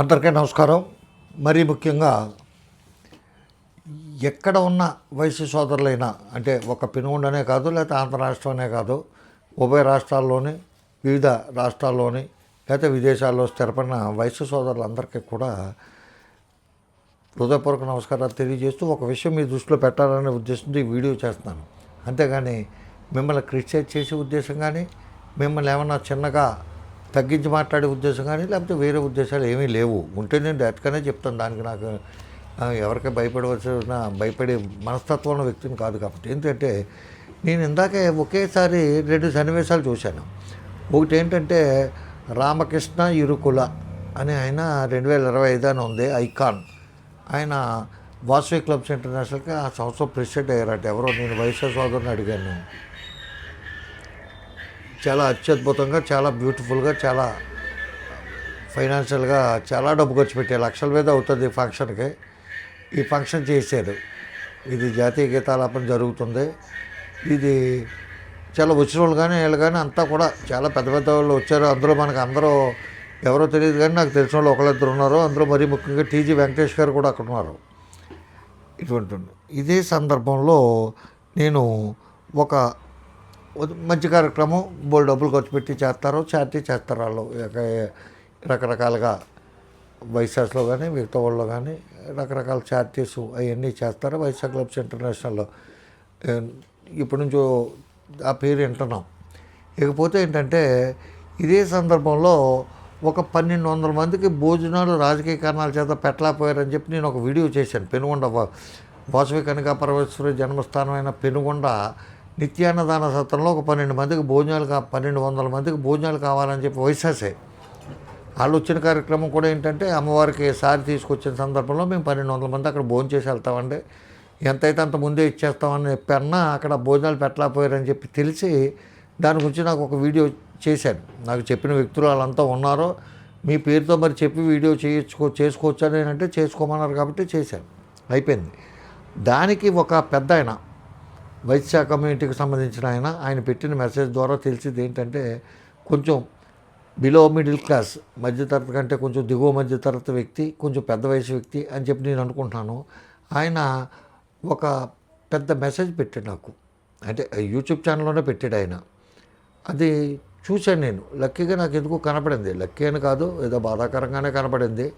అందరికీ నమస్కారం. మరీ ముఖ్యంగా ఎక్కడ ఉన్న వైశ్య సోదరులైనా, అంటే ఒక పెనుగొండనే కాదు, లేకపోతే ఆంధ్ర రాష్ట్రమే కాదు, ఉభయ రాష్ట్రాల్లోని, వివిధ రాష్ట్రాల్లోని, లేకపోతే విదేశాల్లో స్థిరపడిన వైశ్య సోదరులందరికీ కూడా హృదయపూర్వక నమస్కారాలు తెలియజేస్తూ ఒక విషయం మీ దృష్టిలో పెట్టాలనే ఉద్దేశంతో ఈ వీడియో చేస్తున్నాను. అంతేగాని మిమ్మల్ని క్రిటిసైజ్ చేసే ఉద్దేశం కానీ, మిమ్మల్ని ఏమన్నా చిన్నగా తగ్గించి మాట్లాడే ఉద్దేశం కానీ, లేకపోతే వేరే ఉద్దేశాలు ఏమీ లేవు. ఉంటే నేను డైరెక్ట్గానే చెప్తాను. దానికి నాకు ఎవరికి భయపడే మనస్తత్వం ఉన్న వ్యక్తిని కాదు. కాబట్టి ఏంటంటే, నేను ఇందాకే ఒకేసారి 2 సన్నివేశాలు చూశాను. ఒకటి ఏంటంటే, రామకృష్ణ ఇరుకుల అని ఆయన 2025 అని ఉంది, ఐకాన్. ఆయన వాసవి క్లబ్స్ ఇంటర్నేషనల్కి ఆ సంవత్సరం ప్రెసిడెంట్ అయ్యారట. ఎవరో నేను వైశ్య సోదరుని అడిగాను. చాలా అత్యద్భుతంగా, చాలా బ్యూటిఫుల్గా, చాలా ఫైనాన్షియల్గా చాలా డబ్బు ఖర్చు పెట్టే లక్షల మీద అవుతుంది ఫంక్షన్కి. ఈ ఫంక్షన్ చేశారు. ఇది జాతీయ గీతాలాపన జరుగుతుంది. ఇది చాలా వచ్చిన వాళ్ళు కానీ వీళ్ళు కానీ అంతా కూడా చాలా పెద్ద పెద్ద వాళ్ళు వచ్చారు. అందులో మనకు అందరూ ఎవరో తెలియదు కానీ నాకు తెలిసిన వాళ్ళు ఒకళ్ళిద్దరు ఉన్నారు. అందులో మరీ ముఖ్యంగా టీజీ వెంకటేష్ గారు కూడా అక్కడ ఉన్నారు. ఇదే సందర్భంలో నేను ఒక మంచి కార్యక్రమం, బోల్ డబ్బులు ఖర్చు పెట్టి చేస్తారు, చారిటీ చేస్తారు. వాళ్ళు రకరకాలుగా వైశాస్లో కానీ మిగతా వాళ్ళు కానీ రకరకాల చారిటీస్ అవన్నీ చేస్తారు. వైశాఖ క్లబ్స్ ఇంటర్నేషనల్లో ఇప్పటి నుంచో ఆ పేరు వింటున్నాం. ఇకపోతే ఏంటంటే, ఇదే సందర్భంలో ఒక 1200 మందికి భోజనాలు రాజకీయ కారణాల చేత పెట్టలేకపోయారని చెప్పి నేను ఒక వీడియో చేశాను. పెనుగొండ వాసవి కనికా పరమేశ్వరి జన్మస్థానమైన పెనుగొండ నిత్యాన్నదాన సత్రంలో ఒక 1200 మందికి భోజనాలు కావాలని చెప్పి వైశాసే వాళ్ళు వచ్చిన కార్యక్రమం కూడా ఏంటంటే, అమ్మవారికి సారి తీసుకొచ్చిన సందర్భంలో మేము 1200 మంది అక్కడ భోజనం చేసి వెళ్తామండి, ఎంతైతే అంత ముందే ఇచ్చేస్తామని చెప్పన్నా అక్కడ భోజనాలు పెట్టలేకపోయారని చెప్పి తెలిసి దాని గురించి నాకు ఒక వీడియో చేశాను. నాకు చెప్పిన వ్యక్తులు వాళ్ళంతా ఉన్నారో, మీ పేరుతో మరి చెప్పి వీడియో చేసుకోవచ్చు అని అంటే చేసుకోమన్నారు కాబట్టి చేశాను, అయిపోయింది. దానికి ఒక పెద్ద ఆయన, వైశ్య కమ్యూనిటీకి సంబంధించిన ఆయన పెట్టిన మెసేజ్ ద్వారా తెలిసింది ఏంటంటే, కొంచెం బిలో మిడిల్ క్లాస్, మధ్యతరగతి కంటే కొంచెం దిగువ మధ్యతరగతి వ్యక్తి, కొంచెం పెద్ద వయసు వ్యక్తి అని చెప్పి నేను అనుకుంటున్నాను. ఆయన ఒక పెద్ద మెసేజ్ పెట్టాడు నాకు, అంటే యూట్యూబ్ ఛానల్లోనే పెట్టాడు ఆయన. అది చూశాను నేను. లక్కీగా నాకు ఎందుకు కనపడింది, లక్కీ అని కాదు, ఏదో బాధాకరంగానే కనపడింది.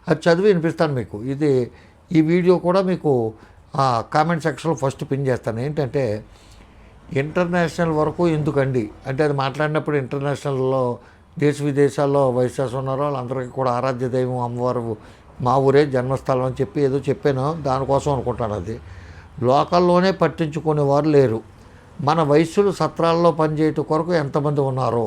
అది చదివి వినిపిస్తాను మీకు. ఈ వీడియో కూడా మీకు కామెంట్ సెక్షన్లో ఫస్ట్ పిన్ చేస్తాను. ఏంటంటే, ఇంటర్నేషనల్ వరకు ఎందుకండి అంటే, అది మాట్లాడినప్పుడు ఇంటర్నేషనల్లో దేశ విదేశాల్లో వైశ్యాస్ ఉన్నారో వాళ్ళందరికీ కూడా ఆరాధ్య దైవం అమ్మవారు మా ఊరే జన్మస్థలం అని చెప్పి ఏదో చెప్పాను. దానికోసం అనుకుంటాను. అది లోకల్లోనే పట్టించుకునే వారు లేరు. మన వైశ్యులు సత్రాల్లో పనిచేయటం కొరకు ఎంతమంది ఉన్నారో,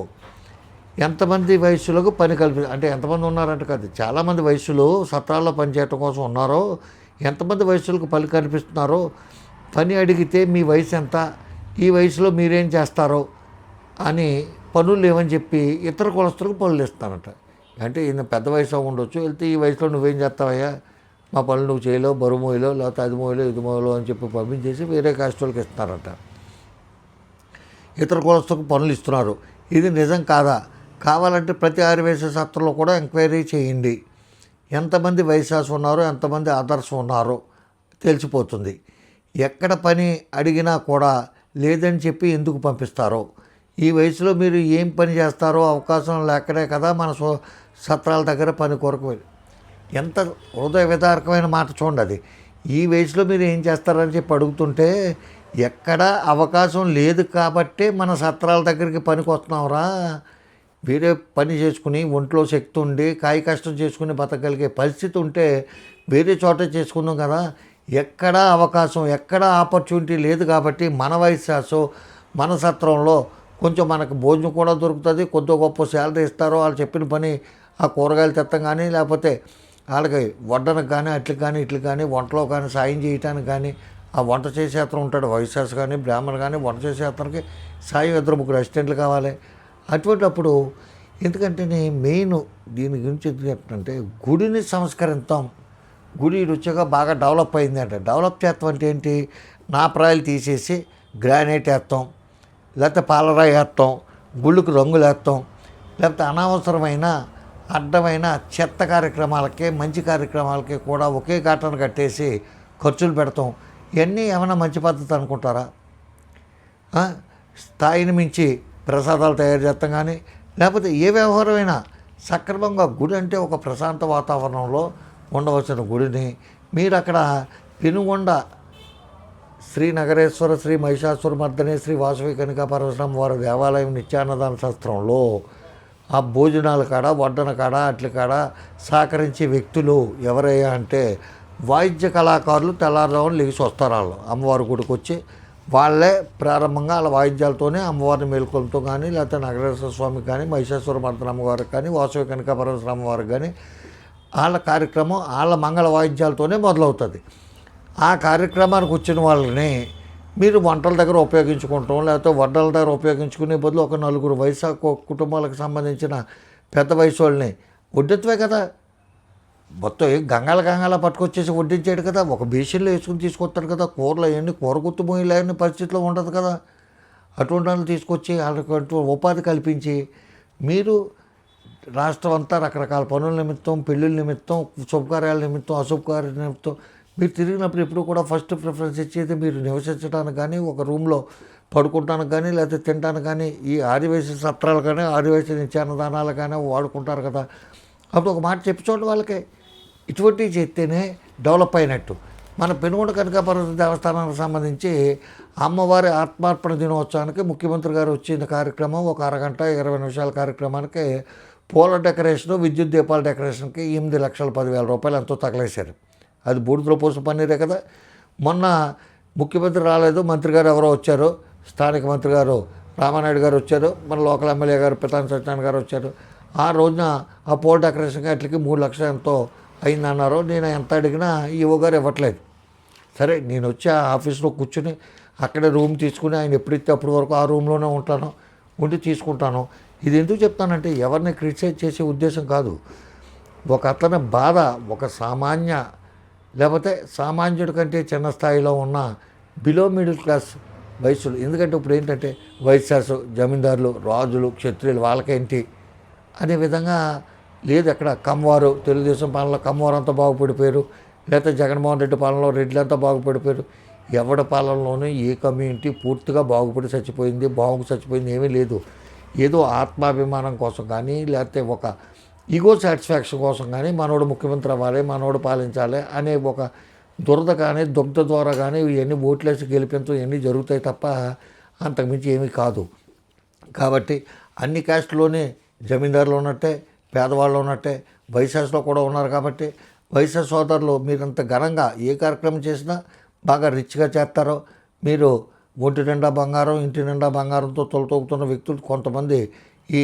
ఎంతమంది వైశ్యులకు పని అంటే ఎంతమంది ఉన్నారంటే కాదు, చాలామంది వైశ్యులు సత్రాల్లో పనిచేయటం కోసం ఉన్నారో, ఎంతమంది వయసులకు పని కనిపిస్తున్నారో, పని అడిగితే మీ వయసు ఎంత, ఈ వయసులో మీరేం చేస్తారో అని పనులు లేవని చెప్పి ఇతర కులస్తులకు పనులు ఇస్తానట. అంటే ఈయన పెద్ద వయసు ఉండొచ్చు, వెళ్తే ఈ వయసులో నువ్వేం చేస్తావయ్యా, మా పనులు నువ్వు చేయలేవు, బరువు మోయలో, లేకపోతే అది మోయలో ఇది మోయలో అని చెప్పి పంపించేసి వేరే కాస్ట్ వాళ్ళకి ఇస్తున్నారట. ఇతర కులస్తులకు పనులు ఇస్తున్నారు. ఇది నిజం కాదా? కావాలంటే ప్రతి ఆర్యవైశ్య సత్రంలో కూడా ఎంక్వైరీ చేయండి. ఎంతమంది వైశ్యాస్ ఉన్నారో, ఎంతమంది అదర్స్ ఉన్నారో తెలిసిపోతుంది. ఎక్కడ పని అడిగినా కూడా లేదని చెప్పి ఎందుకు పంపిస్తారో, ఈ వయసులో మీరు ఏం పని చేస్తారో అవకాశం లేకనే కదా మన సత్రాల దగ్గర పని కొరకు. ఎంత హృదయ విదారకమైన మాట చూడండి. అది ఈ వయసులో మీరు ఏం చేస్తారని చెప్పి అడుగుతుంటే, ఎక్కడ అవకాశం లేదు కాబట్టే మన సత్రాల దగ్గరికి పనికి వస్తున్నావురా. వేరే పని చేసుకుని ఒంట్లో శక్తి ఉండి కాయ కష్టం చేసుకుని బతకగలిగే పరిస్థితి ఉంటే వేరే చోట చేసుకుందాం కదా. ఎక్కడా అవకాశం, ఎక్కడా ఆపర్చునిటీ లేదు కాబట్టి మన వైశ్యాసో మన సత్రంలో కొంచెం మనకు భోజనం కూడా దొరుకుతుంది, కొద్ది గొప్ప శాలరీ ఇస్తారో, వాళ్ళు చెప్పిన పని ఆ కూరగాయలు తెత్తం కానీ, లేకపోతే వాళ్ళకి వడ్డనకు కానీ అట్లకి కానీ ఇట్లకి కానీ వంటలో కానీ సాయం చేయటానికి కానీ, ఆ వంట చేసే అతను ఉంటాడు వైశ్యాస్ కానీ బ్రాహ్మణ్ కానీ, వంట చేసే అతనికి సాయం 2-3 అసిస్టెంట్లు కావాలి. అటువంటిప్పుడు ఎందుకంటే మెయిన్ దీని గురించి ఎందుకు చెప్తుంటే, గుడిని సంస్కరిస్తాం, గుడి రుచిగా బాగా డెవలప్ అయింది అంటే, డెవలప్ చేస్తాం అంటే ఏంటి, నా ప్రాయాలు తీసేసి గ్రానైట్ వేస్తాం, లేకపోతే పాలరాయి వేస్తాం, గుళ్ళకు రంగులు వేస్తాం, లేకపోతే అనవసరమైన అడ్డమైన చెత్త కార్యక్రమాలకే మంచి కార్యక్రమాలకి కూడా ఒకే ఘటన కట్టేసి ఖర్చులు పెడతాం. ఇవన్నీ ఏమైనా మంచి పద్ధతి అనుకుంటారా? స్థాయిని మించి ప్రసాదాలు తయారు చేస్తాం కానీ, లేకపోతే ఏ వ్యవహారమైనా సక్రమంగా గుడి అంటే ఒక ప్రశాంత వాతావరణంలో ఉండవలసిన గుడిని మీరు అక్కడ పెనుగొండ శ్రీ నగరేశ్వర శ్రీ మహిషాసుర మర్దనే శ్రీ వాసవి కనికా పరమేశ్వరం వారి దేవాలయం నిత్యాన్నదాన శాస్త్రంలో ఆ భోజనాల కాడ వడ్డన కాడ అట్ల కాడ సహకరించే వ్యక్తులు ఎవరయ్యా అంటే వాయిద్య కళాకారులు తెల్లారుజామున లేచి వస్తారు. వాళ్ళు అమ్మవారి గుడికి వచ్చి వాళ్ళే ప్రారంభంగా వాళ్ళ వాయిద్యాలతోనే అమ్మవారిని మేల్కొలతో కానీ, లేకపోతే నగరేశ్వర స్వామికి కానీ, మహిషాసుర మర్దన అమ్మవారికి కానీ, వాసవి కనికా పరమేశ్వరం అమ్మవారికి కానీ వాళ్ళ కార్యక్రమం వాళ్ళ మంగళ వాయిద్యాలతోనే మొదలవుతుంది. ఆ కార్యక్రమానికి వచ్చిన వాళ్ళని మీరు వంటల దగ్గర ఉపయోగించుకుంటాం, లేకపోతే వడ్డల దగ్గర ఉపయోగించుకునే బదులు ఒక నలుగురు వయసు కుటుంబాలకు సంబంధించిన పెద్ద వయసు వాళ్ళని వడ్డెత్తువే కదా, మొత్తం గంగాల పట్టుకొచ్చేసి వడ్డించాడు కదా, ఒక బేసిన్లో వేసుకుని తీసుకొస్తాడు కదా, కూరలు అవన్నీ కూర గుర్తు పోయిలేని పరిస్థితిలో ఉండదు కదా. అటువంటి వాళ్ళు తీసుకొచ్చి వాళ్ళకి ఉపాధి కల్పించి మీరు రాష్ట్రం అంతా రకరకాల పనుల నిమిత్తం, పెళ్ళిళ్ళ నిమిత్తం, శుభకార్యాల నిమిత్తం, అశుభకార్యాల నిమిత్తం మీరు తిరిగినప్పుడు ఎప్పుడు కూడా ఫస్ట్ ప్రిఫరెన్స్ ఇచ్చేది మీరు నివసించడానికి కానీ, ఒక రూమ్లో పడుకుంటానికి కానీ, లేకపోతే తినడానికి కానీ, ఈ ఆదివాసీ సత్రాలు కానీ, ఆదివాసీ నిత్యాన్నదానాలు కానీ వాడుకుంటారు కదా. అప్పుడు ఒక మాట చెప్పి చూడండి వాళ్ళకి, ఇటువంటివి చేస్తేనే డెవలప్ అయినట్టు. మన పెనుగొండ కనకాపరమేశ్వర దేవస్థానానికి సంబంధించి అమ్మవారి ఆత్మార్పణ దినోత్సవానికి ముఖ్యమంత్రి గారు వచ్చిన కార్యక్రమం ఒక అరగంట 20 నిమిషాల కార్యక్రమానికి పూల డెకరేషను, విద్యుత్ దీపాల డెకరేషన్కి 8,10,000 రూపాయలు ఎంతో తగలేశారు. అది బూడిదలో పోసిన పన్నీరే కదా. మొన్న ముఖ్యమంత్రి రాలేదు, మంత్రి గారు ఎవరో వచ్చారు, స్థానిక మంత్రి గారు రామానాయుడు గారు వచ్చారు, మన లోకల్ ఎమ్మెల్యే గారు పితాని సత్యనారాయణ గారు వచ్చారు. ఆ రోజున ఆ పూల డెకరేషన్కి అట్లకి 3 లక్షలు ఎంతో అయిందన్నారు. నేను ఎంత అడిగినా ఈవో గారు ఇవ్వట్లేదు. సరే నేను వచ్చి ఆ ఆఫీస్లో కూర్చుని అక్కడే రూమ్ తీసుకుని ఆయన ఎప్పుడైతే అప్పటి వరకు ఆ రూమ్లోనే ఉంటాను, ఉండి తీసుకుంటాను. ఇది ఎందుకు చెప్తానంటే ఎవరిని క్రిటిసైజ్ చేసే ఉద్దేశం కాదు. ఒక అతని బాధ ఒక సామాన్య లేకపోతే సామాన్యుడి కంటే చిన్న స్థాయిలో ఉన్న బిలో మిడిల్ క్లాస్ వయసులు, ఎందుకంటే ఇప్పుడు ఏంటంటే వైశ్యాసు, జమీందారులు, రాజులు, క్షత్రియులు వాళ్ళకేంటి అనే విధంగా లేదు. అక్కడ కమ్మవారు తెలుగుదేశం పాలనలో కమ్మవారు అంతా బాగుపడిపోయారు, లేకపోతే జగన్మోహన్ రెడ్డి పాలనలో రెడ్లంతా బాగుపడిపోయారు. ఎవడి పాలనలోనూ ఏ కమ్యూనిటీ పూర్తిగా బాగుపడి చచ్చిపోయింది, చచ్చిపోయింది ఏమీ లేదు. ఏదో ఆత్మాభిమానం కోసం కానీ, లేకపోతే ఒక ఈగో సాటిస్ఫాక్షన్ కోసం కానీ మనోడు ముఖ్యమంత్రి అవ్వాలి, మనోడు పాలించాలి అనే ఒక దురద కానీ, దుగ్ధ ద్వారా కానీ ఇవన్నీ ఓట్లేసి గెలిపించడం ఇవన్నీ జరుగుతాయి తప్ప అంతకుమించి ఏమీ కాదు. కాబట్టి అన్ని క్యాస్ట్లోనే జమీందారులు ఉన్నట్టే, పేదవాళ్ళు ఉన్నట్టే వైశ్యాస్లో కూడా ఉన్నారు. కాబట్టి వైశ్య సోదరులు మీరంత ఘనంగా ఏ కార్యక్రమం చేసినా బాగా రిచ్గా చేస్తారో, మీరు ఒంటి నిండా బంగారం, ఇంటి నిండా బంగారంతో తొలతూగుతున్న వ్యక్తులు కొంతమంది ఈ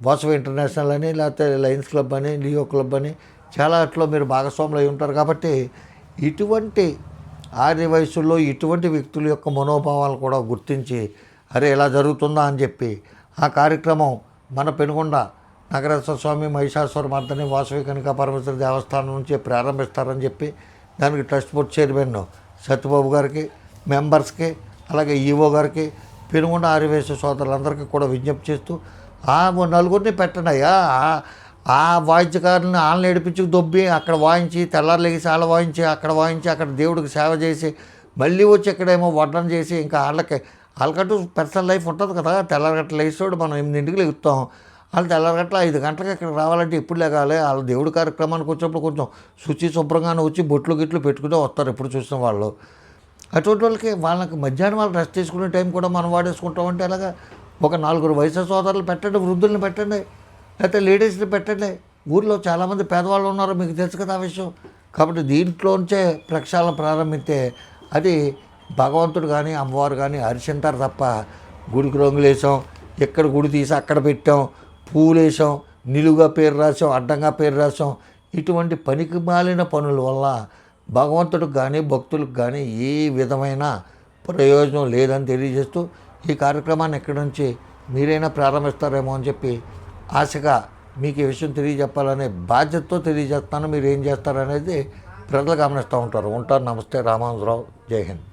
వాసవి ఇంటర్నేషనల్ అని, లేకపోతే లయన్స్ క్లబ్ అని, లియో క్లబ్ అని చాలా అట్లో మీరు భాగస్వాములు అయి ఉంటారు. కాబట్టి ఇటువంటి ఆర్య వయసుల్లో ఇటువంటి వ్యక్తుల యొక్క మనోభావాలు కూడా గుర్తించి అరే ఇలా జరుగుతుందా అని చెప్పి ఆ కార్యక్రమం మన పెనుగొండ నగరేశ్వర స్వామి మహిషాసుర మర్దనే వాసవి కనికా పరమేశ్వర దేవస్థానం నుంచి ప్రారంభిస్తారని చెప్పి దానికి ట్రస్ట్ బోర్డ్ చైర్మన్ సత్యబాబు గారికి, మెంబర్స్కి, అలాగే ఈవో గారికి, పెనుగొండ ఆర్యవైశ్య సోదరులందరికీ కూడా విజ్ఞప్తి చేస్తూ ఆ నలుగురిని పెట్టండి అయ్యా, ఆ వాయిద్యకారుని వాళ్ళని ఏడిపించి దొబ్బి అక్కడ వాయించి తెల్లారు లేచి వాళ్ళ వాయించి అక్కడ దేవుడికి సేవ చేసి మళ్ళీ వచ్చి ఇక్కడేమో వడ్డన చేసి ఇంకా వాళ్ళకంటూ పర్సనల్ లైఫ్ ఉంటుంది కదా. తెల్లారగట్ల లేచాడు మనం 8ంటికి లేగుతాం, వాళ్ళు తెల్లారగట్ల 5 గంటలకు ఇక్కడికి రావాలంటే ఇప్పుడు లేగాలి. వాళ్ళ దేవుడి కార్యక్రమానికి వచ్చినప్పుడు కొంచెం శుచి శుభ్రంగానే వచ్చి బొట్లు గిట్లు పెట్టుకుంటూ వస్తారు ఎప్పుడు చూసిన వాళ్ళు. అటువంటి వాళ్ళకి మధ్యాహ్నం వాళ్ళు రెస్ట్ తీసుకునే టైం కూడా మనం వాడేసుకుంటామంటే అలాగా ఒక 4 వయసు సోదరులు పెట్టండి, వృద్ధుల్ని పెట్టండి, లేకపోతే లేడీస్ని పెట్టండి. ఊర్లో చాలామంది పేదవాళ్ళు ఉన్నారు, మీకు తెలుసు కదా ఆ విషయం. కాబట్టి దీంట్లోంచే ప్రక్షాళన ప్రారంభిస్తే అది భగవంతుడు కానీ అమ్మవారు కానీ హరిశంటారు తప్ప గుడికి రంగులు వేసాం, ఎక్కడ గుడి తీసి అక్కడ పెట్టాం, పూలు వేసాం, నిలువుగా పేరు రాసాం, అడ్డంగా పేరు రాసాం, ఇటువంటి పనికి మాలిన పనుల వల్ల భగవంతుడికి కానీ భక్తులకు కానీ ఏ విధమైన ప్రయోజనం లేదని తెలియజేస్తూ ఈ కార్యక్రమాన్ని ఇక్కడి నుంచి మీరైనా ప్రారంభిస్తారేమో అని చెప్పి ఆశగా మీకు ఈ విషయం తెలియజెప్పాలనే బాధ్యతతో తెలియజేస్తాను. మీరు ఏం చేస్తారనేది ప్రజలు గమనిస్తూ ఉంటారు. నమస్తే. రామానుజరావు. జై హింద్.